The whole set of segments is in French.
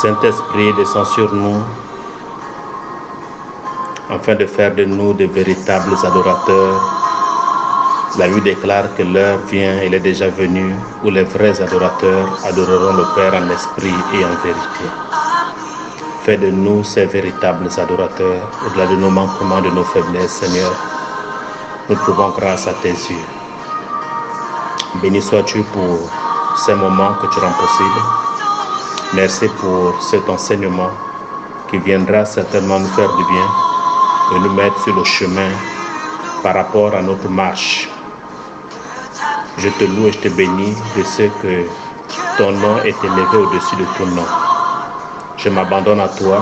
Saint-Esprit, descend sur nous afin de faire de nous de véritables adorateurs. La Bible déclare que l'heure vient, elle est déjà venue, où les vrais adorateurs adoreront le Père en esprit et en vérité. Fais de nous ces véritables adorateurs, au-delà de nos manquements, de nos faiblesses, Seigneur. Nous trouvons grâce à tes yeux. Béni sois-tu pour ces moments que tu rends possibles. Merci pour cet enseignement qui viendra certainement nous faire du bien et nous mettre sur le chemin par rapport à notre marche. Je te loue et je te bénis de ce que ton nom est élevé au-dessus de tout nom. Je m'abandonne à toi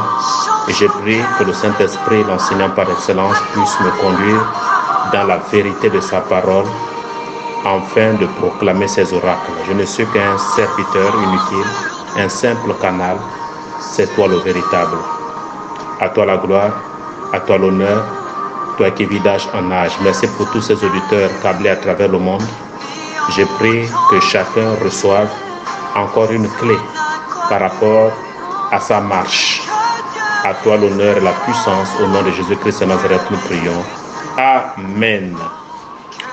et je prie que le Saint-Esprit, l'enseignant par excellence, puisse me conduire dans la vérité de sa parole afin de proclamer ses oracles. Je ne suis qu'un serviteur inutile, un simple canal. C'est toi le véritable. À toi la gloire, à toi l'honneur, toi qui vis d'âge en âge. Merci pour tous ces auditeurs câblés à travers le monde. Je prie que chacun reçoive encore une clé par rapport à sa marche. À toi l'honneur et la puissance, au nom de Jésus-Christ de Nazareth, nous prions. Amen.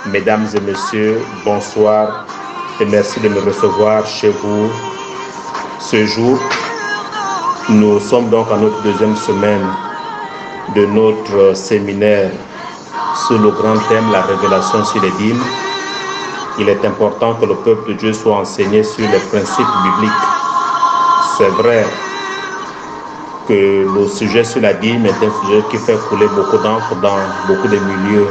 Mesdames et messieurs, bonsoir et merci de me recevoir chez vous ce jour. Nous sommes donc à notre deuxième semaine de notre séminaire sous le grand thème, la révélation sur les dîmes. Il est important que le peuple de Dieu soit enseigné sur les principes bibliques. C'est vrai que le sujet sur la dîme est un sujet qui fait couler beaucoup d'encre dans beaucoup de milieux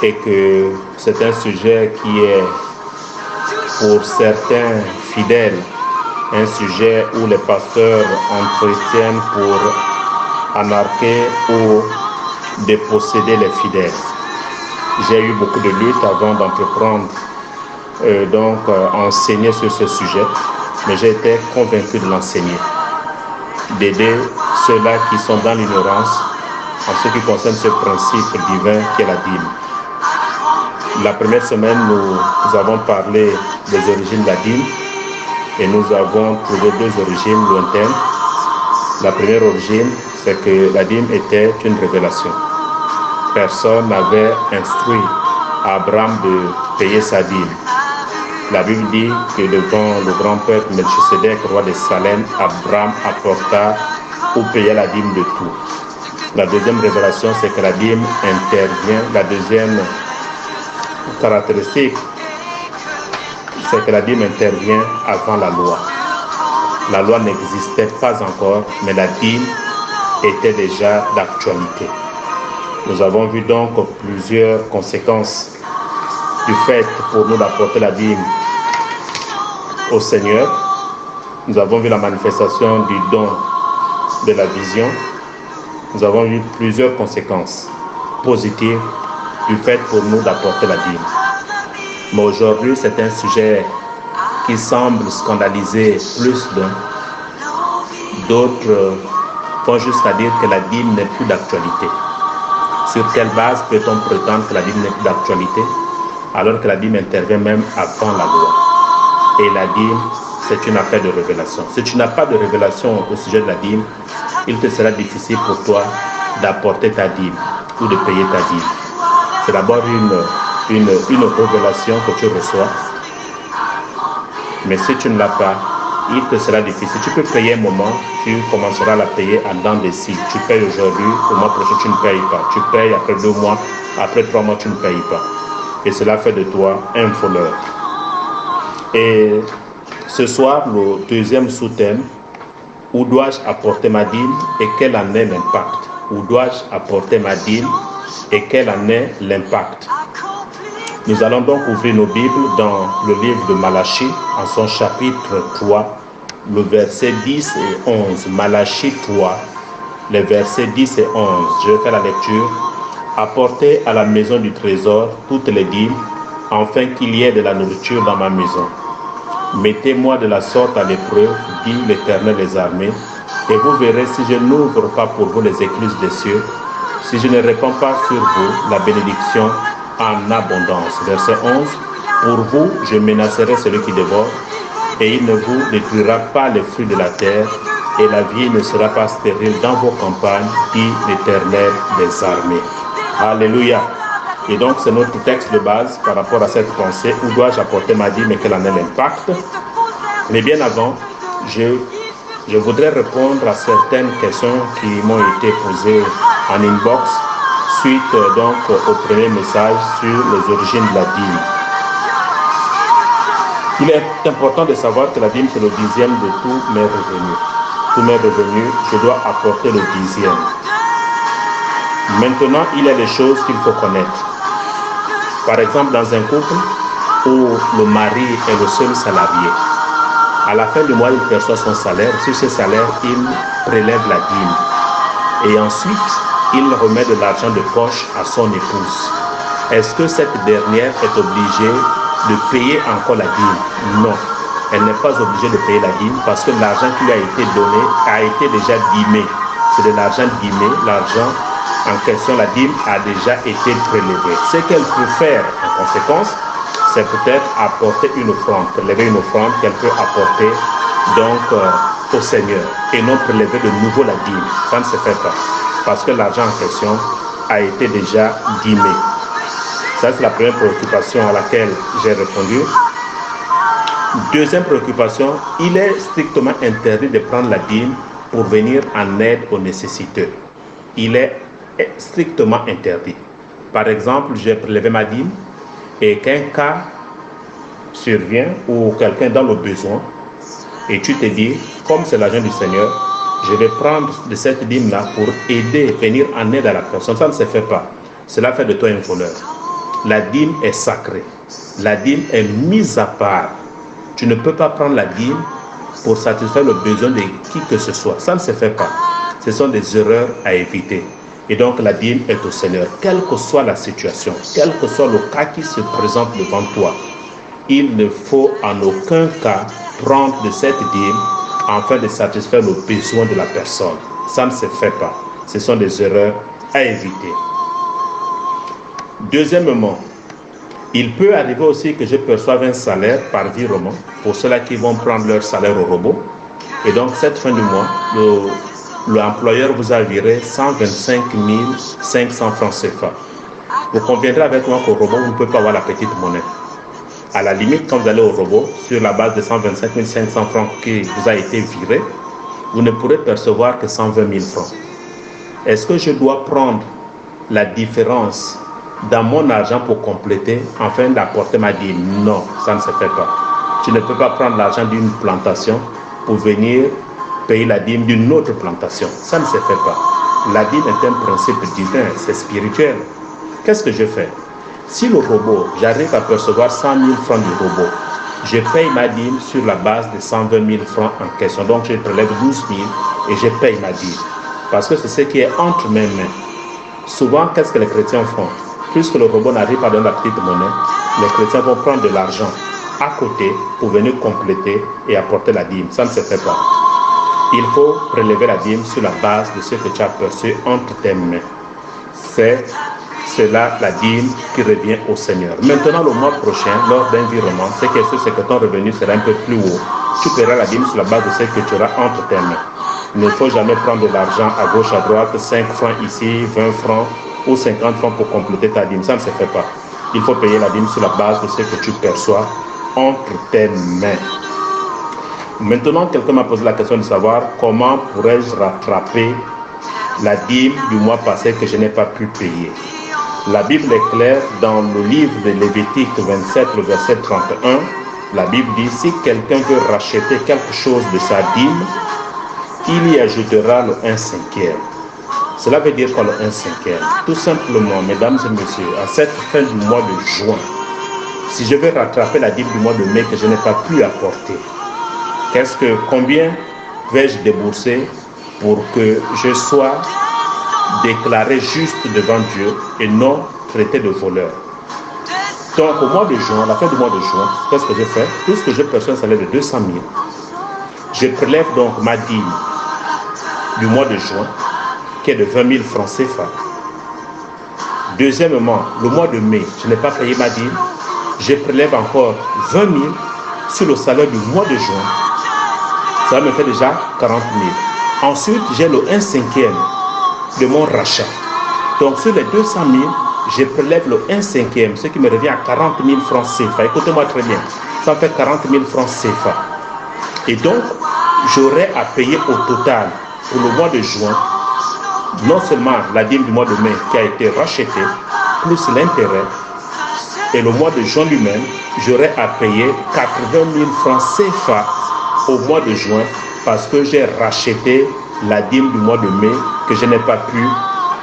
et que c'est un sujet qui est pour certains fidèles un sujet où les pasteurs entretiennent pour anarquer ou déposséder les fidèles. J'ai eu beaucoup de luttes avant d'entreprendre enseigner sur ce sujet, mais j'ai été convaincu de l'enseigner, d'aider ceux-là qui sont dans l'ignorance en ce qui concerne ce principe divin qui est la dîme. La première semaine, nous avons parlé des origines de la dîme et nous avons trouvé deux origines lointaines. La première origine, c'est que la dîme était une révélation. Personne n'avait instruit Abraham de payer sa dîme. La Bible dit que devant le grand peuple Melchisedec, roi de Salem, Abraham apporta ou paya la dîme de tout. La deuxième révélation, c'est que la dîme intervient. La deuxième caractéristique, c'est que la dîme intervient avant la loi. La loi n'existait pas encore, mais la dîme était déjà d'actualité. Nous avons vu donc plusieurs conséquences du fait pour nous d'apporter la dîme au Seigneur. Nous avons vu la manifestation du don de la vision. Nous avons vu plusieurs conséquences positives du fait pour nous d'apporter la dîme. Mais aujourd'hui, c'est un sujet qui semble scandaliser plus d'un. D'autres vont jusqu'à dire que la dîme n'est plus d'actualité. Sur quelle base peut-on prétendre que la dîme n'est plus d'actualité alors que la dîme intervient même avant la loi? Et la dîme, c'est une affaire de révélation. Si tu n'as pas de révélation au sujet de la dîme, il te sera difficile pour toi d'apporter ta dîme ou de payer ta dîme. C'est d'abord une révélation que tu reçois. Mais si tu ne l'as pas, il te sera difficile. Tu peux payer un moment, tu commenceras à la payer en dents de scie. Tu payes aujourd'hui, au mois prochain tu ne payes pas. Tu payes après 2 mois, après 3 mois tu ne payes pas. Et cela fait de toi un voleur. Et ce soir, le deuxième sous-thème, où dois-je apporter ma dîme et quel en est l'impact? Où dois-je apporter ma dîme et quel en est l'impact? Nous allons donc ouvrir nos Bibles dans le livre de Malachie, en son chapitre 3, le verset 10 et 11. Malachie 3, les versets 10 et 11. Je vais faire la lecture. Apportez à la maison du trésor toutes les dîmes, afin qu'il y ait de la nourriture dans ma maison. Mettez-moi de la sorte à l'épreuve, dit l'Éternel des armées, et vous verrez si je n'ouvre pas pour vous les écluses des cieux, si je ne répands pas sur vous la bénédiction en abondance. Verset 11. Pour vous, je menacerai celui qui dévore, et il ne vous détruira pas les fruits de la terre, et la vie ne sera pas stérile dans vos campagnes, dit l'Éternel des armées. Alléluia. Et donc c'est notre texte de base par rapport à cette pensée. Où dois-je apporter ma dîme et quel en est l'impact? Mais bien avant, je voudrais répondre à certaines questions qui m'ont été posées en inbox suite donc au premier message sur les origines de la dîme. Il est important de savoir que la dîme c'est le 10e de tous mes revenus. Tous mes revenus, je dois apporter le 10e. Maintenant, il y a des choses qu'il faut connaître. Par exemple, dans un couple où le mari est le seul salarié, à la fin du mois, il perçoit son salaire. Sur ce salaire, il prélève la dîme. Et ensuite, il remet de l'argent de poche à son épouse. Est-ce que cette dernière est obligée de payer encore la dîme? Non. Elle n'est pas obligée de payer la dîme parce que l'argent qui lui a été donné a été déjà dîmé. C'est de l'argent dîmé. L'argent en question, la dîme, a déjà été prélevée. Ce qu'elle peut faire en conséquence, c'est peut-être apporter une offrande, prélever une offrande qu'elle peut apporter donc au Seigneur et non prélever de nouveau la dîme. Ça ne se fait pas parce que l'argent en question a été déjà dîmé. Ça, c'est la première préoccupation à laquelle j'ai répondu. Deuxième préoccupation, il est strictement interdit de prendre la dîme pour venir en aide aux nécessiteux. Il est strictement interdit. Par exemple, j'ai prélevé ma dîme et qu'un cas survient ou quelqu'un dans le besoin et tu te dis, comme c'est l'argent du Seigneur, je vais prendre de cette dîme-là pour aider, venir en aide à la personne. Ça ne se fait pas. Cela fait de toi un voleur. La dîme est sacrée. La dîme est mise à part. Tu ne peux pas prendre la dîme pour satisfaire le besoin de qui que ce soit. Ça ne se fait pas. Ce sont des erreurs à éviter. Et donc la dîme est au Seigneur. Quelle que soit la situation, quel que soit le cas qui se présente devant toi, il ne faut en aucun cas prendre de cette dîme afin de satisfaire le besoin de la personne. Ça ne se fait pas. Ce sont des erreurs à éviter. Deuxièmement, il peut arriver aussi que je perçoive un salaire par virement pour ceux-là qui vont prendre leur salaire au robot. Et donc, cette fin du mois, l'employeur vous a viré 125 500 francs CFA. Vous conviendrez avec moi qu'au robot, vous ne pouvez pas avoir la petite monnaie. À la limite, quand vous allez au robot, sur la base de 125 500 francs qui vous a été viré, vous ne pourrez percevoir que 120 000 francs. Est-ce que je dois prendre la différence dans mon argent pour compléter afin d'apporter ma dîme? Non, ça ne se fait pas. Tu ne peux pas prendre l'argent d'une plantation pour venir payer la dîme d'une autre plantation. Ça ne se fait pas. La dîme est un principe divin, c'est spirituel. Qu'est-ce que je fais? Si le robot, j'arrive à percevoir 100 000 francs du robot, je paye ma dîme sur la base de 120 000 francs en question. Donc je prélève 12 000 et je paye ma dîme. Parce que c'est ce qui est entre mes mains. Souvent, qu'est-ce que les chrétiens font? Puisque le robot n'arrive pas dans la petite monnaie, les chrétiens vont prendre de l'argent à côté pour venir compléter et apporter la dîme. Ça ne se fait pas. Il faut prélever la dîme sur la base de ce que tu as perçu entre tes mains. C'est cela la dîme qui revient au Seigneur. Maintenant, le mois prochain, lors d'un virement, ce qui est sûr, c'est que ton revenu sera un peu plus haut. Tu paieras la dîme sur la base de ce que tu auras entre tes mains. Il ne faut jamais prendre de l'argent à gauche, à droite, 5 francs ici, 20 francs ou 50 francs pour compléter ta dîme. Ça ne se fait pas. Il faut payer la dîme sur la base de ce que tu perçois entre tes mains. Maintenant, quelqu'un m'a posé la question de savoir comment pourrais-je rattraper la dîme du mois passé que je n'ai pas pu payer. La Bible est claire dans le livre de Lévitique 27, le verset 31. La Bible dit, si quelqu'un veut racheter quelque chose de sa dîme, il y ajoutera le 1/5. Cela veut dire quoi le 1/5? Tout simplement, mesdames et messieurs, à cette fin du mois de juin, si je veux rattraper la dîme du mois de mai que je n'ai pas pu apporter, combien vais-je débourser pour que je sois déclaré juste devant Dieu et non traité de voleur? Donc au mois de juin, à la fin du mois de juin, qu'est-ce que je fais? Puisque je perçois un salaire de 200 000, je prélève donc ma dîme du mois de juin, qui est de 20 000 francs CFA. Deuxièmement, le mois de mai, je n'ai pas payé ma dîme, je prélève encore 20 000 sur le salaire du mois de juin, ça me fait déjà 40 000. Ensuite, j'ai le 1/5 de mon rachat. Donc, sur les 200 000, je prélève le 1/5, ce qui me revient à 40 000 francs CFA. Écoutez-moi très bien, ça fait 40 000 francs CFA. Et donc, j'aurai à payer au total pour le mois de juin, non seulement la dîme du mois de mai qui a été rachetée, plus l'intérêt, et le mois de juin lui-même, j'aurai à payer 80 000 francs CFA au mois de juin parce que j'ai racheté la dîme du mois de mai que je n'ai pas pu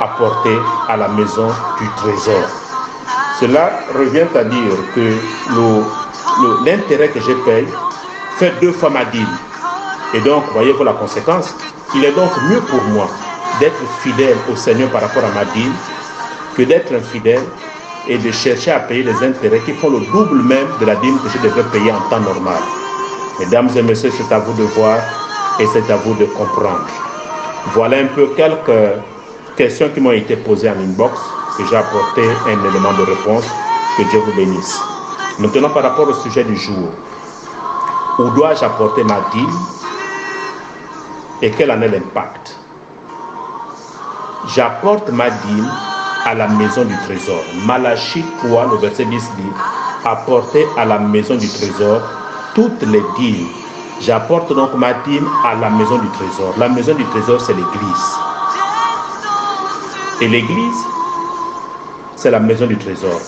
apporter à la maison du trésor. Cela revient à dire que l'intérêt que je paye fait 2 fois ma dîme. Et donc, voyez-vous la conséquence. Il est donc mieux pour moi d'être fidèle au Seigneur par rapport à ma dîme que d'être infidèle et de chercher à payer les intérêts qui font le double même de la dîme que je devrais payer en temps normal. Mesdames et messieurs, c'est à vous de voir et c'est à vous de comprendre. Voilà un peu quelques questions qui m'ont été posées en inbox, que j'ai apporté un élément de réponse. Que Dieu vous bénisse. Maintenant, par rapport au sujet du jour, où dois-je apporter ma dîme et quel en est l'impact? J'apporte ma dîme à la maison du trésor. Malachie 3, le verset 10 dit, apportez à la maison du trésor toutes les dîmes. J'apporte donc ma dîme à la maison du trésor. La maison du trésor, c'est l'église. Et l'église, c'est la maison du trésor.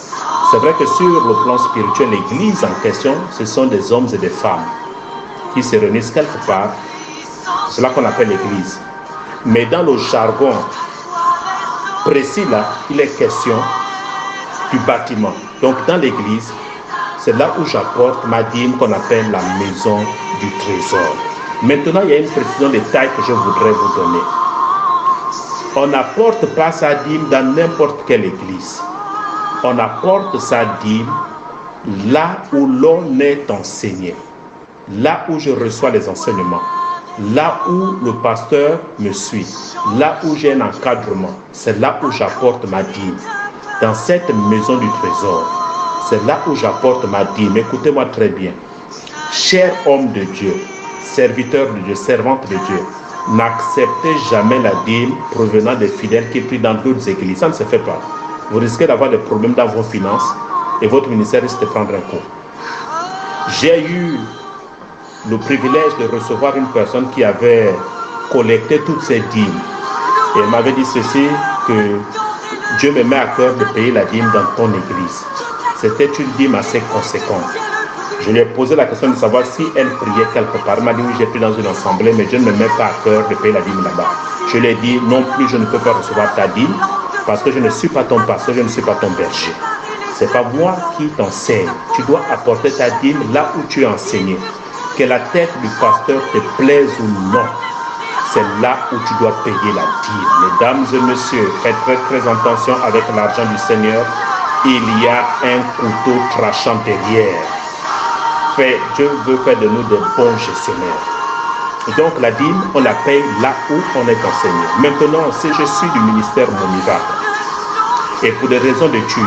C'est vrai que sur le plan spirituel, l'église en question, ce sont des hommes et des femmes qui se réunissent quelque part. C'est là qu'on appelle l'église. Mais dans le jargon précis là, il est question du bâtiment. Donc dans l'église, c'est là où j'apporte ma dîme qu'on appelle la maison du trésor. Maintenant, il y a une précision de taille que je voudrais vous donner. On n'apporte pas sa dîme dans n'importe quelle église. On apporte sa dîme là où l'on est enseigné, là où je reçois les enseignements, là où le pasteur me suit, là où j'ai un encadrement. C'est là où j'apporte ma dîme, dans cette maison du trésor. C'est là où j'apporte ma dîme. Écoutez-moi très bien. Cher homme de Dieu, serviteur de Dieu, servante de Dieu, n'acceptez jamais la dîme provenant des fidèles qui prient dans d'autres églises. Ça ne se fait pas. Vous risquez d'avoir des problèmes dans vos finances et votre ministère risque de prendre un coup. J'ai eu le privilège de recevoir une personne qui avait collecté toutes ses dîmes. Et elle m'avait dit ceci, que Dieu me met à cœur de payer la dîme dans ton église. C'était une dîme assez conséquente. Je lui ai posé la question de savoir si elle priait quelque part. Elle m'a dit oui, j'ai pris dans une assemblée, mais Dieu ne me met pas à cœur de payer la dîme là-bas. Je lui ai dit non plus, je ne peux pas recevoir ta dîme parce que je ne suis pas ton pasteur, je ne suis pas ton berger. Ce n'est pas moi qui t'enseigne. Tu dois apporter ta dîme là où tu es enseigné. Que la tête du pasteur te plaise ou non, c'est là où tu dois payer la dîme. Mesdames et messieurs, faites très attention avec l'argent du Seigneur. Il y a un couteau tranchant derrière. Dieu veut faire de nous des bons gestionnaires. Et donc la dîme, on la paye là où on est enseigné. Maintenant, si je suis du ministère Momivac, et pour des raisons d'études,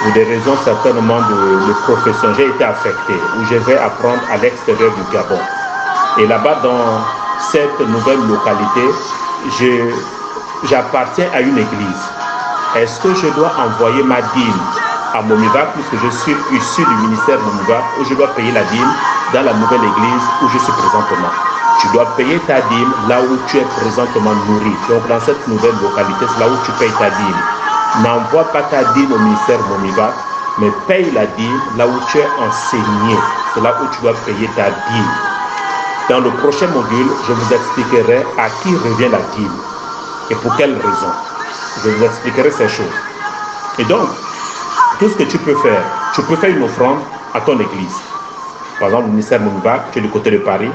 pour des raisons certainement de profession, j'ai été affecté, où je vais apprendre à l'extérieur du Gabon. Et là-bas, dans cette nouvelle localité, j'appartiens à une église. Est-ce que je dois envoyer ma dîme à Momivac, puisque je suis issu du ministère Momivac, où je dois payer la dîme dans la nouvelle église où je suis présentement? Tu dois payer ta dîme là où tu es présentement nourri. Donc dans cette nouvelle localité, c'est là où tu payes ta dîme. N'envoie pas ta dîme au ministère Momivac, mais paye la dîme là où tu es enseigné. C'est là où tu dois payer ta dîme. Dans le prochain module, je vous expliquerai à qui revient la dîme et pour quelles raisons. Je vous expliquerai ces choses. Et donc, tout ce que tu peux faire une offrande à ton église. Par exemple, le ministère Momivac, tu es du côté de Paris,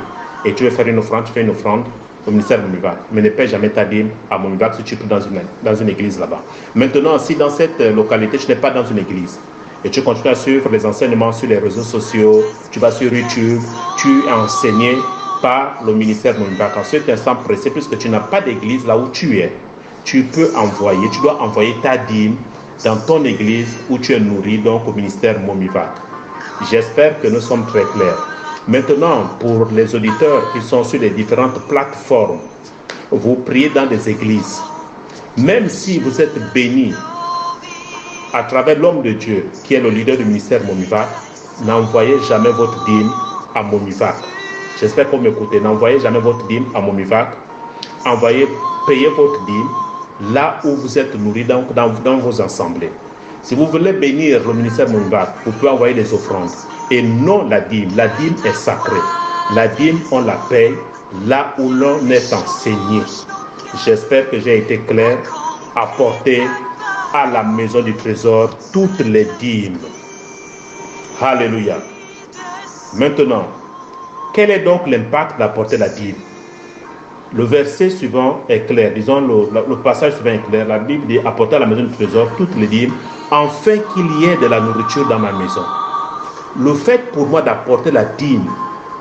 et tu veux faire une offrande, tu fais une offrande au ministère Momivac. Mais ne paie jamais ta dîme à Momivac si tu es dans une église là-bas. Maintenant, si dans cette localité, tu n'es pas dans une église, et tu continues à suivre les enseignements sur les réseaux sociaux, tu vas sur YouTube, tu es enseigné par le ministère Momivac. En cet instant précis, puisque tu n'as pas d'église là où tu es, tu dois envoyer ta dîme dans ton église où tu es nourri, donc au ministère Momivac. J'espère que nous sommes très clairs. Maintenant, pour les auditeurs qui sont sur les différentes plateformes, vous priez dans des églises. Même si vous êtes bénis à travers l'homme de Dieu, qui est le leader du ministère Momivac, n'envoyez jamais votre dîme à Momivac. J'espère que vous m'écoutez. N'envoyez jamais votre dîme à Momivac. Payez votre dîme là où vous êtes nourris dans vos assemblées. Si vous voulez bénir le ministère Momivac, vous pouvez envoyer des offrandes. Et non la dîme. La dîme est sacrée. La dîme, on la paye là où l'on est enseigné. J'espère que j'ai été clair. Apportez à la maison du trésor toutes les dîmes. Alléluia. Maintenant, quel est donc l'impact d'apporter la dîme? Le verset suivant est clair. Disons, le passage suivant est clair. La Bible dit, apporter à la maison du trésor toutes les dîmes, afin qu'il y ait de la nourriture dans ma maison. Le fait pour moi d'apporter la dîme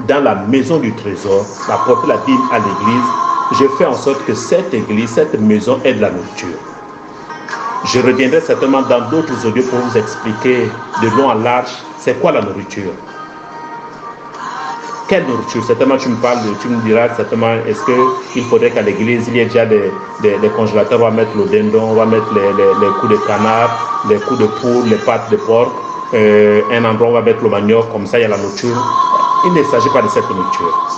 dans la maison du trésor, d'apporter la dîme à l'église, je fais en sorte que cette église, cette maison ait de la nourriture. Je reviendrai certainement dans d'autres audios pour vous expliquer de long en large c'est quoi la nourriture. Quelle nourriture? Certainement tu me diras certainement est-ce qu'il faudrait qu'à l'église il y ait déjà des congélateurs, on va mettre le dindon, on va mettre les coups de canard, les coups de poule, les pattes de porc, un endroit on va mettre le manioc, comme ça il y a la nourriture. Il ne s'agit pas de cette nourriture.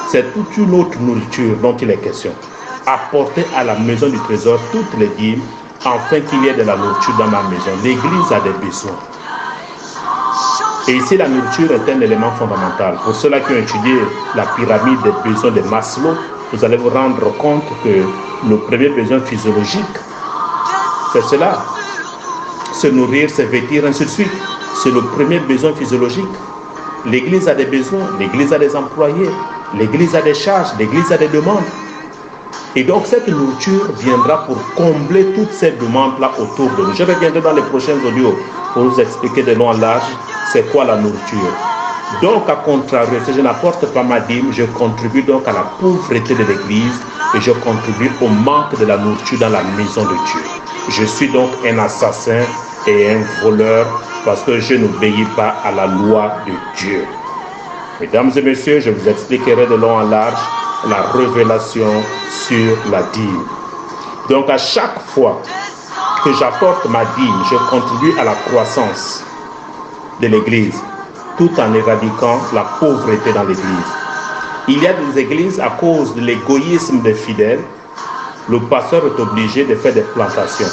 C'est toute une autre nourriture dont il est question. Apporter à la maison du trésor toutes les dîmes, afin qu'il y ait de la nourriture dans ma maison. L'église a des besoins. Et ici, la nourriture est un élément fondamental. Pour ceux-là qui ont étudié la pyramide des besoins de Maslow, vous allez vous rendre compte que le premier besoin physiologique, c'est cela. Se nourrir, se vêtir, ainsi de suite. C'est le premier besoin physiologique. L'église a des besoins, l'église a des employés, l'église a des charges, l'église a des demandes. Et donc cette nourriture viendra pour combler toutes ces demandes-là autour de nous. Je reviendrai dans les prochains audios pour vous expliquer de long en large c'est quoi la nourriture. Donc à contrario, si je n'apporte pas ma dîme, je contribue donc à la pauvreté de l'église et je contribue au manque de la nourriture dans la maison de Dieu. Je suis donc un assassin et un voleur parce que je n'obéis pas à la loi de Dieu. Mesdames et messieurs, je vous expliquerai de long en large la révélation sur la dîme. Donc à chaque fois que j'apporte ma dîme, je contribue à la croissance de l'église, tout en éradiquant la pauvreté dans l'église. Il y a des églises, à cause de l'égoïsme des fidèles, le pasteur est obligé de faire des plantations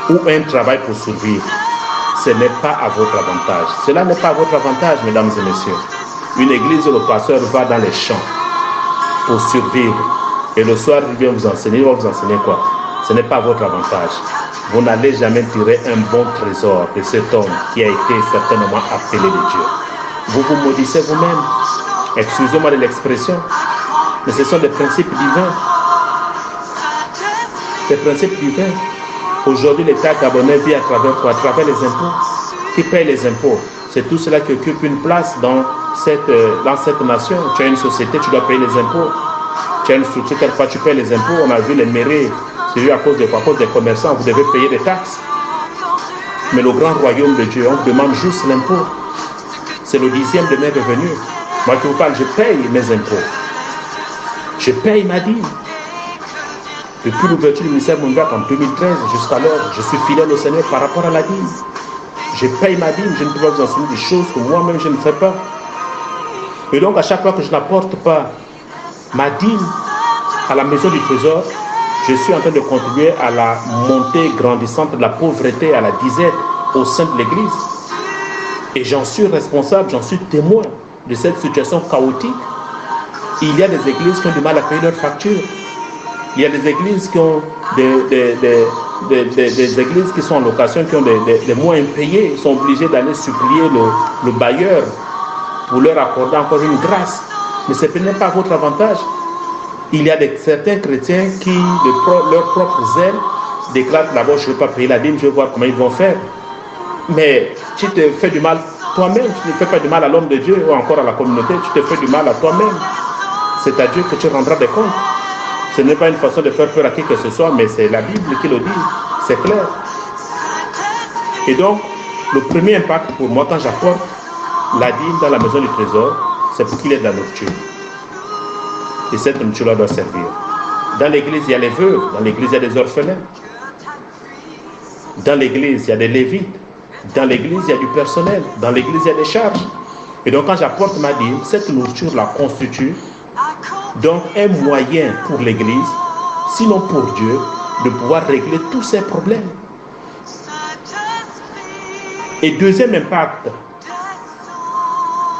ou un travail pour survivre. Ce n'est pas à votre avantage. Cela n'est pas à votre avantage, mesdames et messieurs. Une église où le pasteur va dans les champs pour survivre et le soir il vient vous enseigner, il va vous enseigner quoi? Ce n'est pas à votre avantage. Vous n'allez jamais tirer un bon trésor de cet homme qui a été certainement appelé de Dieu. Vous vous maudissez vous-même. Excusez-moi de l'expression, mais ce sont des principes divins. Des principes divins. Aujourd'hui, l'État gabonais vit à travers quoi? À travers les impôts. Qui paye les impôts? C'est tout cela qui occupe une place dans cette nation. Tu as une société, tu dois payer les impôts. Tu as une structure, quelquefois tu payes les impôts. On a vu les mairies. C'est à cause des commerçants, vous devez payer des taxes. Mais le grand royaume de Dieu, on vous demande juste l'impôt. C'est le 10e de mes revenus. Moi qui vous parle, je paye mes impôts. Je paye ma dîme. Depuis l'ouverture du ministère Momivac en 2013 jusqu'alors, je suis fidèle au Seigneur par rapport à la dîme. Je paye ma dîme, je ne peux pas vous enseigner des choses que moi-même je ne fais pas. Et donc à chaque fois que je n'apporte pas ma dîme à la maison du trésor, je suis en train de contribuer à la montée grandissante de la pauvreté, à la disette au sein de l'Église. Et j'en suis responsable, j'en suis témoin de cette situation chaotique. Il y a des églises qui ont du mal à payer leurs factures. Il y a des églises qui ont des églises qui sont en location, qui ont des mois impayés. Ils sont obligés d'aller supplier le bailleur pour leur accorder encore une grâce. Mais ce n'est pas votre avantage. Il y a certains chrétiens qui, de leur propre zèle, déclarent d'abord je ne veux pas payer la dîme, je vais voir comment ils vont faire. Mais tu te fais du mal toi-même, tu ne fais pas du mal à l'homme de Dieu ou encore à la communauté, tu te fais du mal à toi-même. C'est à Dieu que tu rendras des comptes. Ce n'est pas une façon de faire peur à qui que ce soit, mais c'est la Bible qui le dit, c'est clair. Et donc, Le premier impact pour moi, quand j'apporte la dîme dans la maison du trésor, c'est pour qu'il y ait de la nourriture. Et cette nourriture-là doit servir. Dans l'église, il y a les veuves. Dans l'église, il y a des orphelins. Dans l'église, il y a des lévites. Dans l'église, il y a du personnel. Dans l'église, il y a des charges. Et donc, quand j'apporte ma dîme, cette nourriture-là constitue donc un moyen pour l'église, sinon pour Dieu, de pouvoir régler tous ses problèmes. Et deuxième impact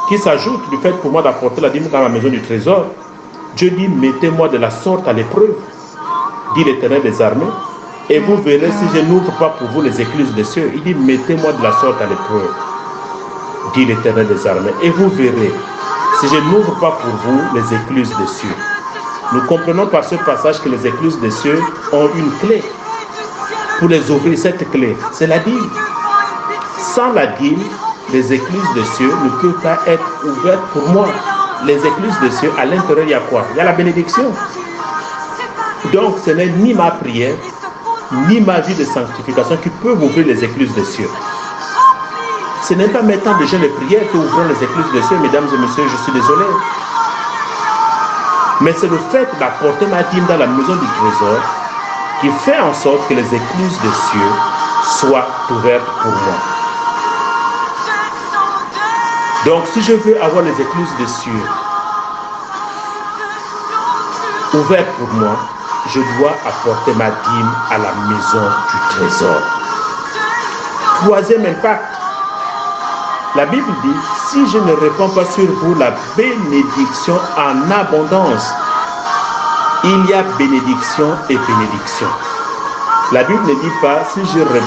qui s'ajoute du fait pour moi d'apporter la dîme dans la maison du trésor, Dieu dit, mettez-moi de la sorte à l'épreuve, dit l'Éternel des armées, et vous verrez si je n'ouvre pas pour vous les écluses des cieux. Il dit, mettez-moi de la sorte à l'épreuve, dit l'Éternel des armées, et vous verrez si je n'ouvre pas pour vous les écluses des cieux. Nous comprenons par ce passage que les écluses des cieux ont une clé. Pour les ouvrir, cette clé, c'est la dîme. Sans la dîme, les écluses des cieux ne peuvent pas être ouvertes pour moi. Les écluses des cieux, à l'intérieur, il y a quoi? Il y a la bénédiction. Donc, ce n'est ni ma prière, ni ma vie de sanctification qui peuvent ouvrir les écluses des cieux. Ce n'est pas mes temps de jeûne et prière qui ouvrent les écluses des cieux, mesdames et messieurs, je suis désolé. Mais c'est le fait d'apporter ma dîme dans la maison du trésor qui fait en sorte que les écluses des cieux soient ouvertes pour moi. Donc, si je veux avoir les écluses des cieux ouvertes pour moi, je dois apporter ma dîme à la maison du trésor. Troisième impact, la Bible dit, si je ne répands pas sur vous la bénédiction en abondance, il y a bénédiction et bénédiction. La Bible ne dit pas, si je répands,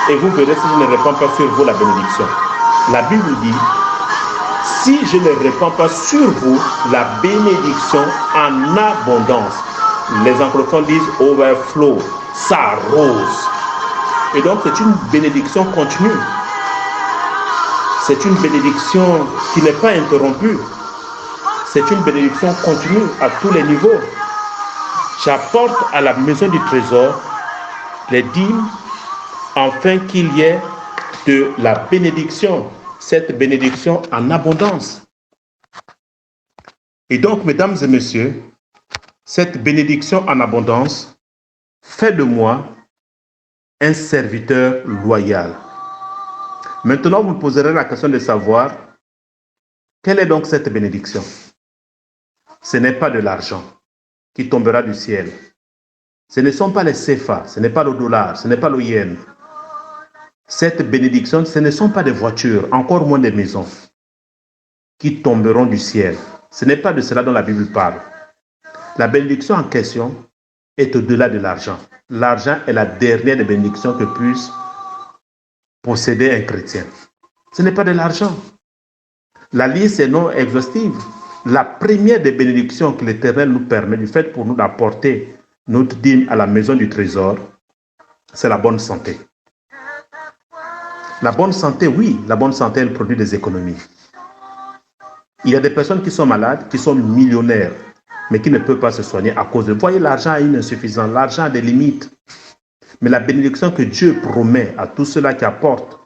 et vous verrez si je ne répands pas sur vous la bénédiction. La Bible dit, si je ne répands pas sur vous la bénédiction en abondance. Les anglophones disent overflow, ça arrose. Et donc c'est une bénédiction continue. C'est une bénédiction qui n'est pas interrompue. C'est une bénédiction continue à tous les niveaux. J'apporte à la maison du trésor les dîmes afin qu'il y ait de la bénédiction. Cette bénédiction en abondance. Et donc, mesdames et messieurs, cette bénédiction en abondance fait de moi un serviteur loyal. Maintenant, vous me poserez la question de savoir quelle est donc cette bénédiction. Ce n'est pas de l'argent qui tombera du ciel. Ce ne sont pas les CFA, ce n'est pas le dollar, ce n'est pas le yen. Cette bénédiction, ce ne sont pas des voitures, encore moins des maisons, qui tomberont du ciel. Ce n'est pas de cela dont la Bible parle. La bénédiction en question est au-delà de l'argent. L'argent est la dernière des bénédictions que puisse posséder un chrétien. Ce n'est pas de l'argent. La liste est non exhaustive. La première des bénédictions que l'Éternel nous permet, du fait pour nous d'apporter notre dîme à la maison du trésor, c'est la bonne santé. La bonne santé, oui, la bonne santé, elle produit des économies. Il y a des personnes qui sont malades, qui sont millionnaires, mais qui ne peuvent pas se soigner à cause de... Vous voyez, l'argent a une insuffisance, l'argent a des limites. Mais la bénédiction que Dieu promet à tous ceux-là qui apportent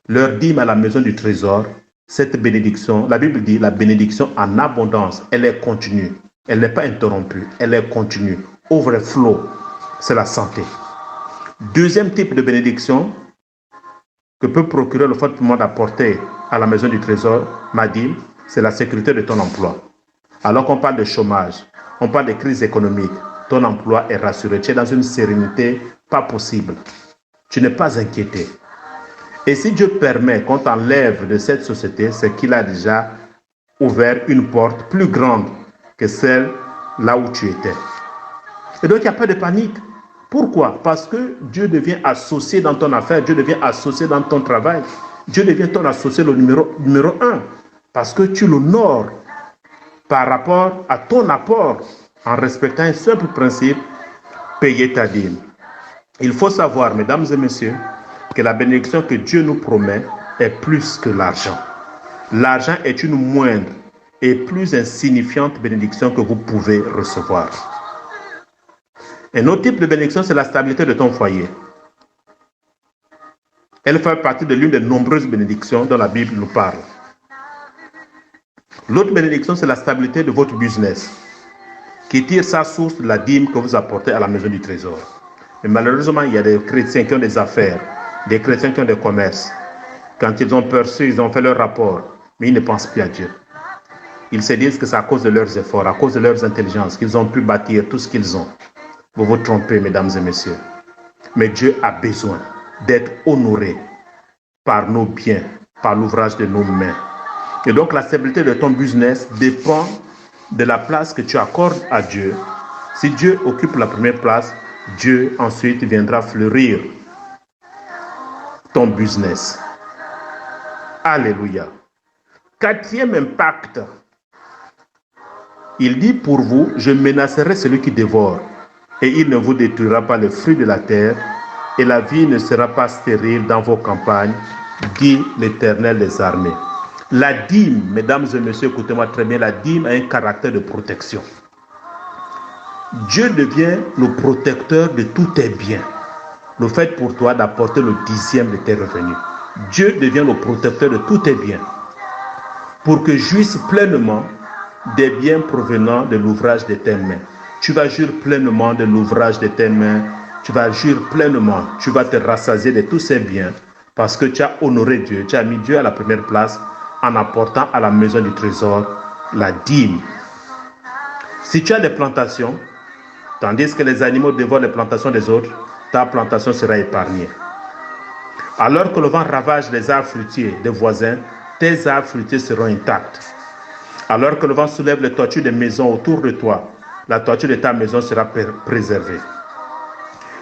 leur dîme à la maison du trésor, cette bénédiction, la Bible dit, la bénédiction en abondance, elle est continue. Elle n'est pas interrompue, elle est continue. Overflow, c'est la santé. Deuxième type de bénédiction que peut procurer le fait pour moi d'apporter à la maison du trésor, ma dîme, c'est la sécurité de ton emploi. Alors qu'on parle de chômage, on parle de crise économique, ton emploi est rassuré. Tu es dans une sérénité pas possible. Tu n'es pas inquiété. Et si Dieu permet qu'on t'enlève de cette société, c'est qu'il a déjà ouvert une porte plus grande que celle là où tu étais. Et donc, il n'y a pas de panique. Pourquoi? Parce que Dieu devient associé dans ton affaire, Dieu devient associé dans ton travail. Dieu devient ton associé le numéro 1. Parce que tu l'honores par rapport à ton apport en respectant un simple principe, payer ta dîme. Il faut savoir, mesdames et messieurs, que la bénédiction que Dieu nous promet est plus que l'argent. L'argent est une moindre et plus insignifiante bénédiction que vous pouvez recevoir. Un autre type de bénédiction, c'est la stabilité de ton foyer. Elle fait partie de l'une des nombreuses bénédictions dont la Bible nous parle. L'autre bénédiction, c'est la stabilité de votre business, qui tire sa source de la dîme que vous apportez à la maison du trésor. Mais malheureusement, il y a des chrétiens qui ont des affaires, des chrétiens qui ont des commerces. Quand ils ont perçu, ils ont fait leur rapport, mais ils ne pensent plus à Dieu. Ils se disent que c'est à cause de leurs efforts, à cause de leurs intelligences, qu'ils ont pu bâtir tout ce qu'ils ont. Vous vous trompez, mesdames et messieurs. Mais Dieu a besoin d'être honoré par nos biens, par l'ouvrage de nos mains. Et donc la stabilité de ton business dépend de la place que tu accordes à Dieu. Si Dieu occupe la première place, Dieu ensuite viendra fleurir ton business. Alléluia. Quatrième impact. Il dit pour vous, je menacerai celui qui dévore, et il ne vous détruira pas le fruit de la terre, et la vie ne sera pas stérile dans vos campagnes, dit l'Éternel des armées. La dîme, mesdames et messieurs, écoutez-moi très bien, la dîme a un caractère de protection. Dieu devient le protecteur de tous tes biens. Le fait pour toi d'apporter le 10e de tes revenus. Dieu devient le protecteur de tous tes biens. Pour que jouissent pleinement des biens provenant de l'ouvrage de tes mains. Tu vas jouir pleinement de l'ouvrage de tes mains. Tu vas jouir pleinement. Tu vas te rassasier de tous ces biens. Parce que tu as honoré Dieu. Tu as mis Dieu à la première place en apportant à la maison du trésor la dîme. Si tu as des plantations, tandis que les animaux dévorent les plantations des autres, ta plantation sera épargnée. Alors que le vent ravage les arbres fruitiers des voisins, tes arbres fruitiers seront intacts. Alors que le vent soulève les toitures des maisons autour de toi, la toiture de ta maison sera préservée.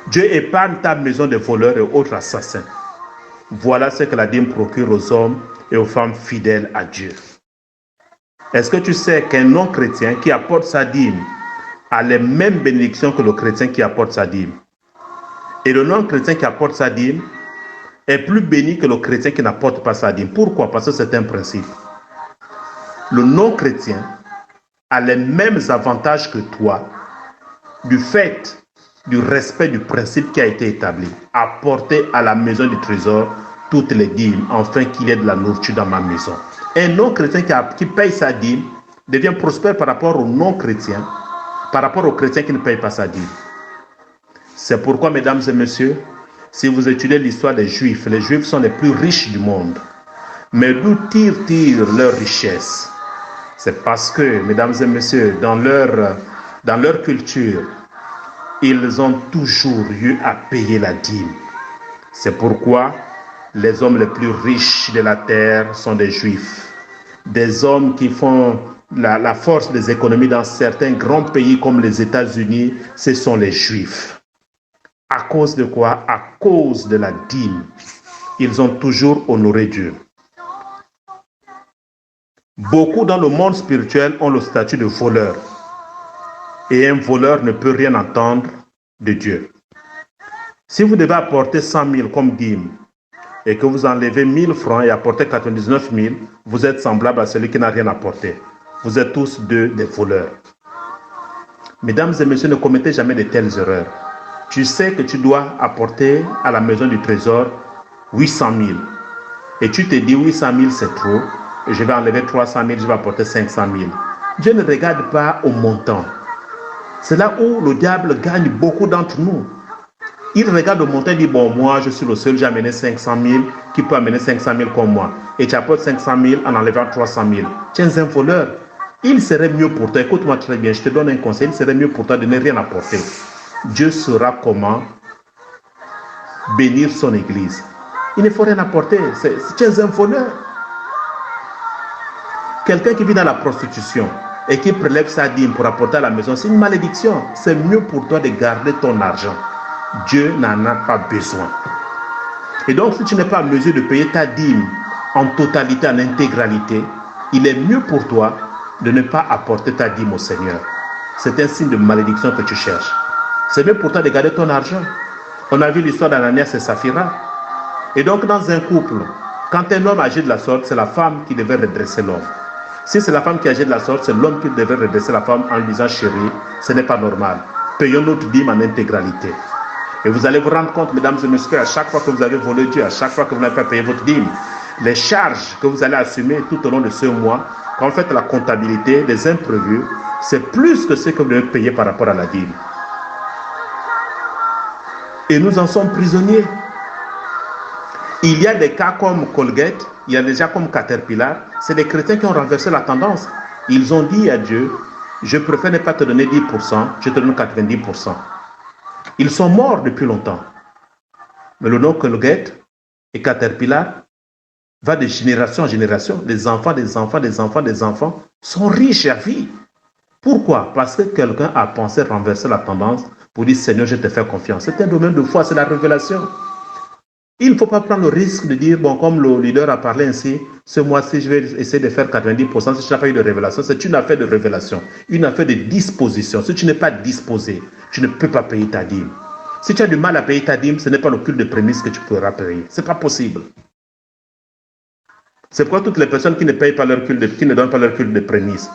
Dieu épargne ta maison des voleurs et autres assassins. Voilà ce que la dîme procure aux hommes et aux femmes fidèles à Dieu. Est-ce que tu sais qu'un non-chrétien qui apporte sa dîme a les mêmes bénédictions que le chrétien qui apporte sa dîme? Et le non-chrétien qui apporte sa dîme est plus béni que le chrétien qui n'apporte pas sa dîme. Pourquoi? Parce que c'est un principe. Le non-chrétien a les mêmes avantages que toi du fait du respect du principe qui a été établi. Apporter à la maison du trésor toutes les dîmes, afin qu'il y ait de la nourriture dans ma maison. Un non-chrétien qui paye sa dîme devient prospère par rapport au non-chrétien, par rapport au chrétien qui ne paye pas sa dîme. C'est pourquoi, mesdames et messieurs, si vous étudiez l'histoire des Juifs, les Juifs sont les plus riches du monde. Mais d'où tirent leur richesse? C'est parce que, mesdames et messieurs, dans leur culture, ils ont toujours eu à payer la dîme. C'est pourquoi les hommes les plus riches de la terre sont des Juifs. Des hommes qui font la force des économies dans certains grands pays comme les États-Unis, ce sont les Juifs. À cause de quoi? À cause de la dîme. Ils ont toujours honoré Dieu. Beaucoup dans le monde spirituel ont le statut de voleur. Et un voleur ne peut rien entendre de Dieu. Si vous devez apporter 100 000 comme dîme, et que vous enlevez 1000 francs et apportez 99 000, vous êtes semblable à celui qui n'a rien apporté. Vous êtes tous deux des voleurs. Mesdames et messieurs, ne commettez jamais de telles erreurs. Tu sais que tu dois apporter à la maison du trésor 800 000. Et tu te dis 800 000 c'est trop, et je vais enlever 300 000, je vais apporter 500 000. Dieu ne regarde pas au montant. C'est là où le diable gagne beaucoup d'entre nous. Il regarde au montant et dit, bon, moi, je suis le seul, j'ai amené 500 000, qui peut amener 500 000 comme moi. Et tu apportes 500 000 en enlevant 300 000. Tu es un voleur. Il serait mieux pour toi, écoute-moi très bien, je te donne un conseil, il serait mieux pour toi de ne rien apporter. Dieu saura comment bénir son église. Il ne faut rien apporter, tu es un voleur. Quelqu'un qui vit dans la prostitution et qui prélève sa dîme pour apporter à la maison, c'est une malédiction. C'est mieux pour toi de garder ton argent. Dieu n'en a pas besoin. Et donc, si tu n'es pas en mesure de payer ta dîme en totalité, en intégralité, il est mieux pour toi de ne pas apporter ta dîme au Seigneur. C'est un signe de malédiction que tu cherches. C'est mieux pour toi de garder ton argent. On a vu l'histoire d'Ananias et Saphira. Et donc, dans un couple, quand un homme agit de la sorte, c'est la femme qui devait redresser l'homme. Si c'est la femme qui agit de la sorte, c'est l'homme qui devait redresser la femme en lui disant, chérie, ce n'est pas normal. Payons notre dîme en intégralité. Et vous allez vous rendre compte, mesdames et messieurs, à chaque fois que vous avez volé Dieu, à chaque fois que vous n'avez pas payé votre dîme, les charges que vous allez assumer tout au long de ce mois, quand vous faites la comptabilité des imprévus, c'est plus que ce que vous devez payer par rapport à la dîme. Et nous en sommes prisonniers. Il y a des cas comme Colgate, il y a des cas comme Caterpillar. C'est des chrétiens qui ont renversé la tendance. Ils ont dit à Dieu, je préfère ne pas te donner 10%, je te donne 90%. Ils sont morts depuis longtemps. Mais le nom Colgate et Caterpillar va de génération en génération. Les enfants, des enfants, des enfants, des enfants sont riches à vie. Pourquoi? Parce que quelqu'un a pensé renverser la tendance pour dire, Seigneur, je te fais confiance. C'est un domaine de foi, c'est la révélation. Il ne faut pas prendre le risque de dire, bon, comme le leader a parlé ainsi, ce mois-ci, je vais essayer de faire 90%. Si tu n'as pas eu de révélation, c'est une affaire de révélation, une affaire de disposition. Si tu n'es pas disposé, tu ne peux pas payer ta dîme. Si tu as du mal à payer ta dîme, ce n'est pas le culte de prémices que tu pourras payer. Ce n'est pas possible. C'est pourquoi toutes les personnes qui ne payent pas leur culte, qui ne donnent pas leur culte de prémices,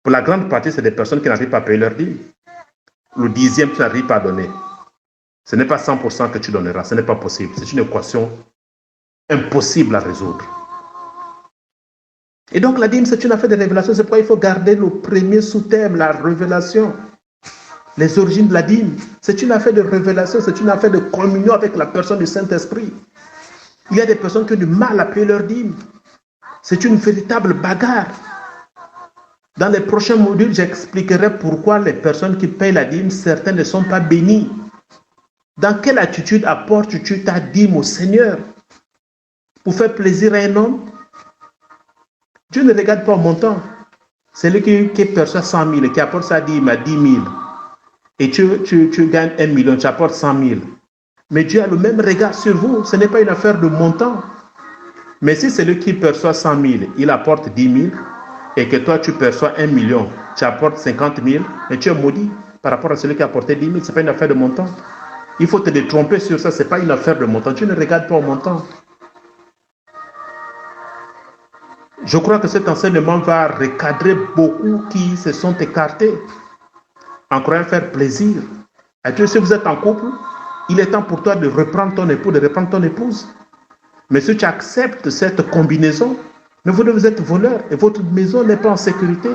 pour la grande partie, c'est des personnes qui n'arrivent pas à payer leur dîme. Le 10e, tu n'arrives pas à donner. Ce n'est pas 100% que tu donneras, ce n'est pas possible. C'est une équation impossible à résoudre. Et donc la dîme, c'est une affaire de révélation. C'est pourquoi il faut garder le premier sous-thème, la révélation. Les origines de la dîme, c'est une affaire de révélation, c'est une affaire de communion avec la personne du Saint-Esprit. Il y a des personnes qui ont du mal à payer leur dîme. C'est une véritable bagarre. Dans les prochains modules, j'expliquerai pourquoi les personnes qui payent la dîme, certaines ne sont pas bénies. Dans quelle attitude apportes-tu ta dîme au Seigneur? Pour faire plaisir à un homme? Dieu ne regarde pas au montant. C'est lui qui perçoit 100 000 et qui apporte sa dîme à 10 000. Et tu gagnes 1 million, tu apportes 100 000. Mais Dieu a le même regard sur vous. Ce n'est pas une affaire de montant. Mais si c'est lui qui perçoit 100 000, il apporte 10 000, et que toi tu perçois 1 million, tu apportes 50 000, et tu es maudit par rapport à celui qui a apporté 10 000. Ce n'est pas une affaire de montant. Il faut te détromper sur ça, ce n'est pas une affaire de montant. Tu ne regardes pas au montant. Je crois que cet enseignement va recadrer beaucoup qui se sont écartés en croyant faire plaisir à Dieu. Si vous êtes en couple, il est temps pour toi de reprendre ton époux, de reprendre ton épouse. Mais si tu acceptes cette combinaison, mais vous êtes voleur et votre maison n'est pas en sécurité.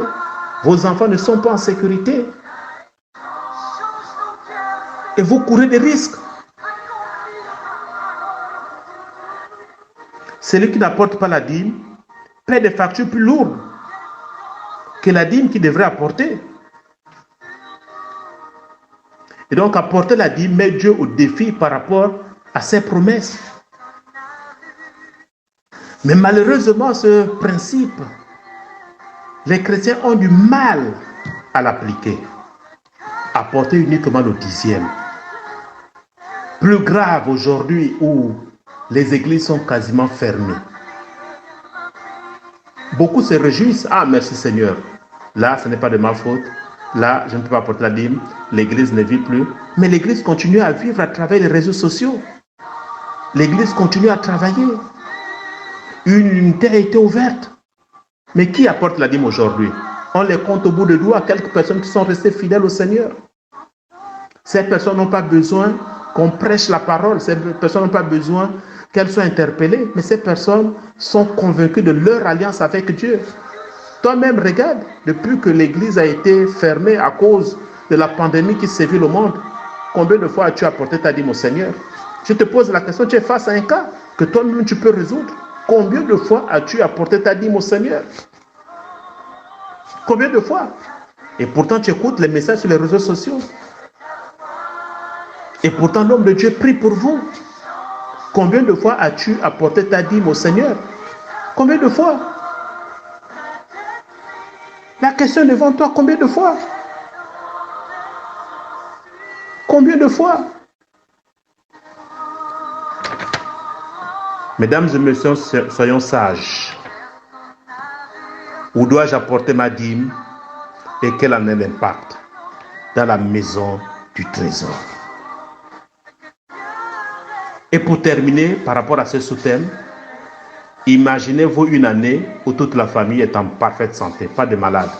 Vos enfants ne sont pas en sécurité. Et vous courez des risques. Celui qui n'apporte pas la dîme paie des factures plus lourdes que la dîme qu'il devrait apporter. Et donc apporter la dîme met Dieu au défi par rapport à ses promesses. Mais malheureusement, ce principe, les chrétiens ont du mal à l'appliquer. Apporter uniquement le 10e. Plus grave aujourd'hui où les églises sont quasiment fermées. Beaucoup se réjouissent. Ah, merci Seigneur. Là, ce n'est pas de ma faute. Là, je ne peux pas apporter la dîme. L'église ne vit plus. Mais l'église continue à vivre à travers les réseaux sociaux. L'église continue à travailler. Une unité a été ouverte. Mais qui apporte la dîme aujourd'hui? On les compte au bout de doigts, quelques personnes qui sont restées fidèles au Seigneur. Ces personnes n'ont pas besoin qu'on prêche la parole. Ces personnes n'ont pas besoin qu'elles soient interpellées. Mais ces personnes sont convaincues de leur alliance avec Dieu. Toi-même, regarde, depuis que l'église a été fermée à cause de la pandémie qui sévit le monde, combien de fois as-tu apporté ta dîme au Seigneur? Je te pose la question, tu es face à un cas que toi-même tu peux résoudre. Combien de fois as-tu apporté ta dîme au Seigneur? Combien de fois? Et pourtant, tu écoutes les messages sur les réseaux sociaux. Et pourtant, l'homme de Dieu prie pour vous. Combien de fois as-tu apporté ta dîme au Seigneur? Combien de fois? La question est devant toi, combien de fois? Combien de fois? Mesdames et messieurs, soyons sages. Où dois-je apporter ma dîme et quel en est l'impact dans la maison du trésor? Et pour terminer, par rapport à ce sous-thème, imaginez-vous une année où toute la famille est en parfaite santé, pas de malades.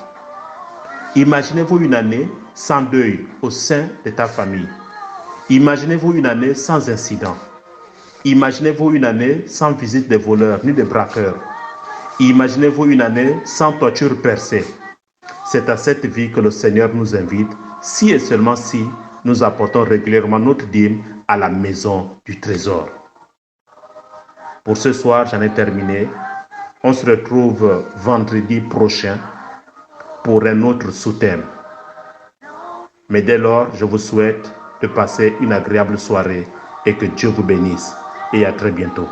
Imaginez-vous une année sans deuil au sein de ta famille. Imaginez-vous une année sans incident. Imaginez-vous une année sans visite des voleurs ni des braqueurs. Imaginez-vous une année sans torture percée. C'est à cette vie que le Seigneur nous invite, si et seulement si nous apportons régulièrement notre dîme à la maison du trésor. Pour ce soir, j'en ai terminé. On se retrouve vendredi prochain pour un autre sous-thème. Mais dès lors, je vous souhaite de passer une agréable soirée et que Dieu vous bénisse. Et à très bientôt.